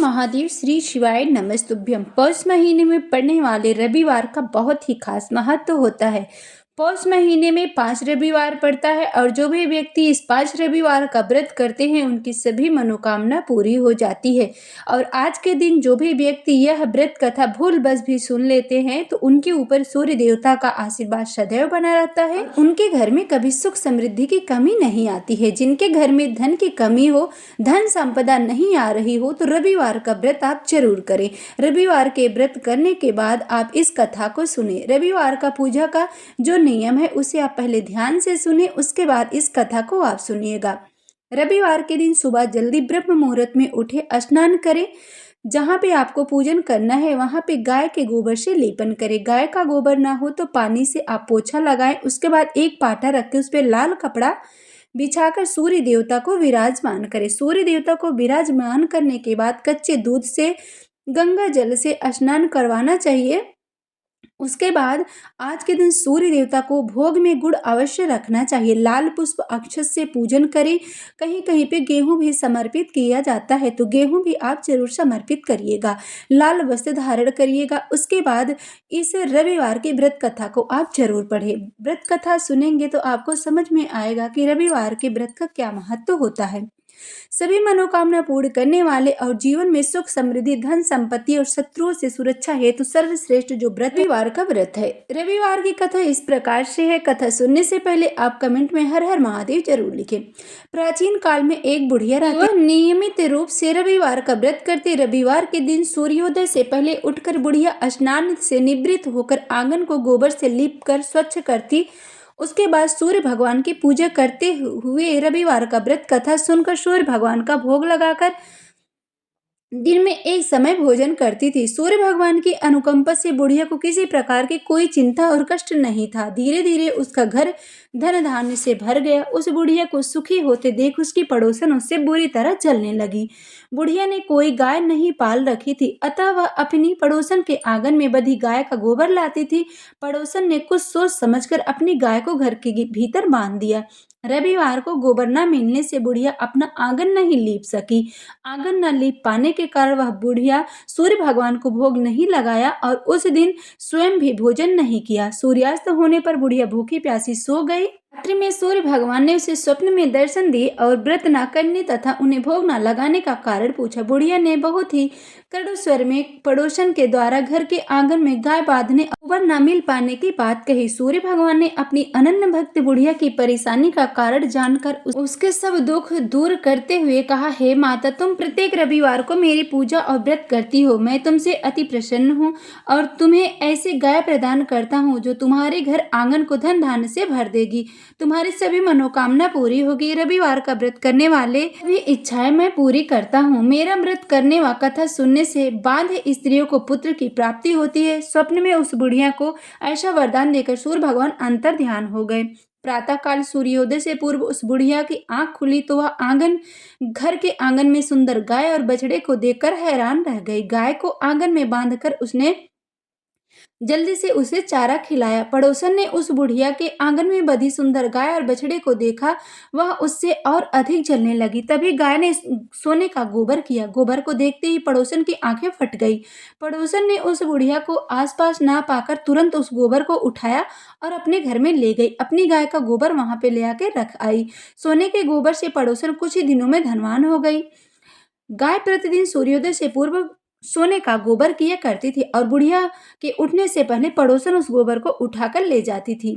महादेव, श्री शिवाय नमस्तुभ्यं। पौष महीने में पड़ने वाले रविवार का बहुत ही खास महत्व होता है। पौष महीने में 5 रविवार पड़ता है और जो भी व्यक्ति इस 5 रविवार का व्रत करते हैं उनकी सभी मनोकामना पूरी हो जाती है। और आज के दिन जो भी व्यक्ति यह व्रत कथा भूल बस भी सुन लेते हैं तो उनके ऊपर सूर्य देवता का आशीर्वाद सदैव बना रहता है। उनके घर में कभी सुख समृद्धि की कमी नहीं आती है। जिनके घर में धन की कमी हो, धन संपदा नहीं आ रही हो, तो रविवार का व्रत आप जरूर करें। रविवार के व्रत करने के बाद आप इस कथा को सुने। रविवार का पूजा का जो नियम है उसे आप पहले ध्यान से सुने, उसके बाद इस कथा को आप सुनिएगा। रविवार के दिन सुबह जल्दी ब्रह्म मुहूर्त में उठे, स्नान करें। जहाँ पे आपको पूजन करना है वहाँ पे गाय के गोबर से लेपन करें। गाय का गोबर ना हो तो पानी से आप पोछा लगाएं। उसके बाद एक पाटा रख के उस पर लाल कपड़ा बिछाकर सूर्य देवता को विराजमान करें। सूर्य देवता को विराजमान करने के बाद कच्चे दूध से, गंगा जल से स्नान करवाना चाहिए। उसके बाद आज के दिन सूर्य देवता को भोग में गुड़ अवश्य रखना चाहिए। लाल पुष्प अक्षत से पूजन करें। कहीं कहीं पे गेहूं भी समर्पित किया जाता है तो गेहूं भी आप जरूर समर्पित करिएगा। लाल वस्त्र धारण करिएगा। उसके बाद इस रविवार की व्रत कथा को आप जरूर पढ़ें। व्रत कथा सुनेंगे तो आपको समझ में आएगा कि रविवार के व्रत का क्या महत्व होता है। सभी मनोकामना पूर्ण करने वाले और जीवन में सुख समृद्धि, धन संपत्ति और शत्रुओं से सुरक्षा हेतु सर्वश्रेष्ठ जो व्रत रविवार का व्रत है। रविवार की कथा इस प्रकार से है। कथा सुनने से पहले आप कमेंट में हर हर महादेव जरूर लिखें। प्राचीन काल में एक बुढ़िया रहती, नियमित रूप से रविवार का व्रत करते। रविवार के दिन सूर्योदय से पहले उठकर बुढ़िया स्नान से निवृत्त होकर आंगन को गोबर से लीप कर स्वच्छ करती। उसके बाद सूर्य भगवान की पूजा करते हुए रविवार का व्रत कथा सुनकर सूर्य भगवान का भोग लगाकर दिन में एक समय भोजन करती थी। सूर्य भगवान की अनुकंपा से बुढ़िया को किसी प्रकार की कोई चिंता और कष्ट नहीं था। धीरे धीरे उसका घर धन धान्य से भर गया। उस बुढ़िया को सुखी होते देख उसकी पड़ोसन उससे बुरी तरह जलने लगी। बुढ़िया ने कोई गाय नहीं पाल रखी थी, अतः वह अपनी पड़ोसन के आंगन में बंधी गाय का गोबर लाती थी। पड़ोसन ने कुछ सोच समझकर अपनी गाय को घर के भीतर बांध दिया। रविवार को गोबर न मिलने से बुढ़िया अपना आंगन नहीं लीप सकी। आंगन न लीप पाने के कारण वह बुढ़िया सूर्य भगवान को भोग नहीं लगाया और उस दिन स्वयं भी भोजन नहीं किया। सूर्यास्त होने पर बुढ़िया भूखी प्यासी सो गई। रात्रि में सूर्य भगवान ने उसे स्वप्न में दर्शन दिए और व्रत न करने तथा उन्हें भोग न लगाने का कारण पूछा। बुढ़िया ने बहुत ही कड़ु स्वर में पड़ोसन के द्वारा घर के आंगन में गाय बांधने और गोबर न मिल पाने की बात कही। सूर्य भगवान ने अपनी अनन्य भक्त बुढ़िया की परेशानी का कारण जानकर उसके सब दुख दूर करते हुए कहा, हे माता, तुम प्रत्येक रविवार को मेरी पूजा और व्रत करती हो। मैं तुमसे अति प्रसन्न हूँ और तुम्हें ऐसे गाय प्रदान करता हूँ जो तुम्हारे घर आंगन को धन धान्य से भर देगी। तुम्हारी सभी मनोकामना पूरी होगी। रविवार का व्रत करने वाले भी इच्छाएं मैं पूरी करता हूँ। मेरा व्रत करने व कथा सुनने से बांध स्त्रियों को पुत्र की प्राप्ति होती है। स्वप्न में उस बुढ़िया को ऐसा वरदान देकर सूर्य भगवान अंतर ध्यान हो गए। प्रातः काल सूर्योदय से पूर्व उस बुढ़िया की आंख खुली तो वह घर के आंगन में सुंदर गाय और बछड़े को देखकर हैरान रह गई। गाय को आंगन में बांधकर उसने जल्दी से उसे चारा खिलाया। पड़ोसन ने उस बुढ़िया के आंगन में बंधी सुंदर गाय और बछड़े को देखा, वह उससे और अधिक जलने लगी। तभी गाय ने सोने का गोबर किया। गोबर को देखते ही पड़ोसन की आंखें फट गई। पड़ोसन ने उस बुढ़िया को आसपास ना पाकर तुरंत उस गोबर को उठाया और अपने घर में ले गई। अपनी गाय का गोबर वहां पे ले आके रख आई। सोने के गोबर से पड़ोसन कुछ ही दिनों में धनवान हो गई। गाय प्रतिदिन सूर्योदय से पूर्व सोने का गोबर किया करती थी और बुढ़िया के उठने से पहले पड़ोसन उस गोबर को उठाकर ले जाती थी।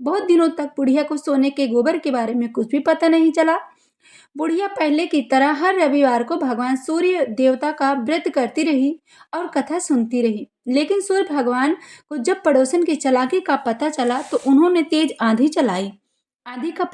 बहुत दिनों तक बुढ़िया को सोने के गोबर के बारे में कुछ भी पता नहीं चला। बुढ़िया पहले की तरह हर रविवार को भगवान सूर्य देवता का व्रत करती रही और कथा सुनती रही। लेकिन सूर्य भगवान को जब पड़ोसन की चालाकी का पता चला तो उन्होंने तेज आंधी चलाई। आंधी का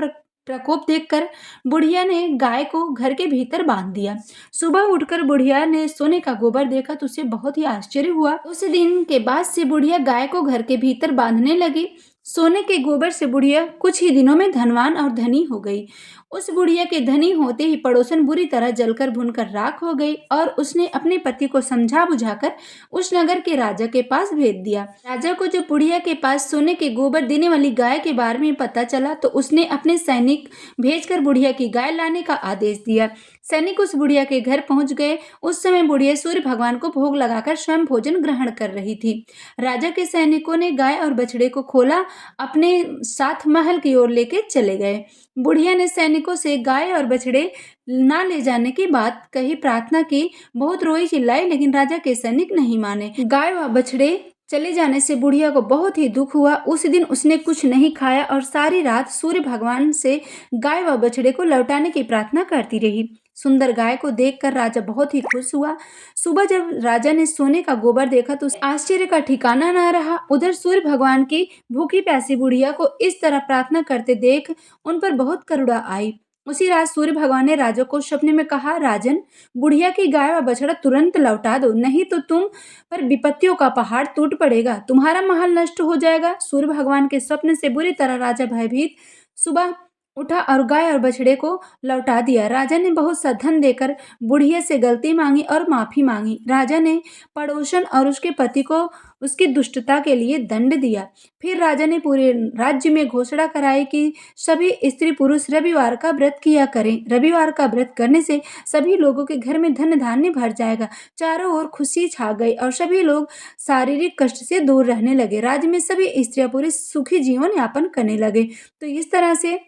प्रकोप देखकर बुढ़िया ने गाय को घर के भीतर बांध दिया। सुबह उठकर बुढ़िया ने सोने का गोबर देखा तो उसे बहुत ही आश्चर्य हुआ। उस दिन के बाद से बुढ़िया गाय को घर के भीतर बांधने लगी। सोने के गोबर से बुढ़िया कुछ ही दिनों में धनवान और धनी हो गई। उस बुढ़िया के धनी होते ही पड़ोसन बुरी तरह जलकर भुनकर राख हो गई और उसने अपने पति को समझा बुझाकर उस नगर के राजा के पास भेज दिया। राजा को जब बुढ़िया के पास सोने के गोबर देने वाली गाय के बारे में पता चला तो उसने अपने सैनिक भेजकर बुढ़िया की गाय लाने का आदेश दिया। सैनिक उस बुढ़िया के घर पहुंच गए। उस समय बुढ़िया सूर्य भगवान को भोग लगाकर स्वयं भोजन ग्रहण कर रही थी। राजा के सैनिकों ने गाय और बछड़े को खोला अपने साथ महल की ओर लेके चले गए। बुढ़िया ने सैनिकों से गाय और बछड़े ना ले जाने की बात कही, प्रार्थना की, बहुत रोई चिल्लाई, लेकिन राजा के सैनिक नहीं माने। गाय व बछड़े चले जाने से बुढ़िया को बहुत ही दुख हुआ। उस दिन उसने कुछ नहीं खाया और सारी रात सूर्य भगवान से गाय व बछड़े को लौटाने की प्रार्थना करती रही। सुंदर गाय को देखकर राजा बहुत ही खुश हुआ। सुबह जब राजा ने सोने का गोबर देखा तो आश्चर्य का ठिकाना न रहा। उधर सूर्य भगवान की भूखी प्यासी बुढ़िया को इस तरह प्रार्थना करते देख उन पर बहुत करुणा आई। उसी रात सूर्य भगवान ने राजा को सपने में कहा, राजन, बुढ़िया की गाय व बछड़ा तुरंत लौटा दो, नहीं तो तुम पर विपत्तियों का पहाड़ टूट पड़ेगा, तुम्हारा महल नष्ट हो जाएगा। सूर्य भगवान के स्वप्न से बुरी तरह राजा भयभीत सुबह उठा और गाय और बछड़े को लौटा दिया। राजा ने बहुत सा धन देकर बुढ़िया से गलती मांगी और माफी मांगी। राजा ने पड़ोसन और उसके पति को उसकी दुष्टता के लिए दंड दिया। फिर राजा ने पूरे राज्य में घोषणा कराई कि सभी स्त्री पुरुष रविवार का व्रत किया करें। रविवार का व्रत करने से सभी लोगों के घर में धन धान्य भर जाएगा। चारों ओर खुशी छा गई और सभी लोग शारीरिक कष्ट से दूर रहने लगे। राज्य में सभी स्त्रियां पुरुष सुखी जीवन यापन करने लगे। तो इस तरह से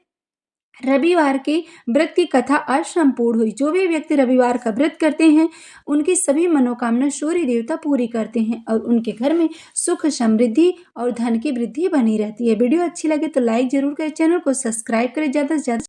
रविवार के व्रत की कथा आज संपूर्ण हुई। जो भी व्यक्ति रविवार का व्रत करते हैं उनकी सभी मनोकामना सूर्य देवता पूरी करते हैं और उनके घर में सुख, समृद्धि और धन की वृद्धि बनी रहती है। वीडियो अच्छी लगे तो लाइक जरूर करें, चैनल को सब्सक्राइब करें, ज़्यादा से ज़्यादा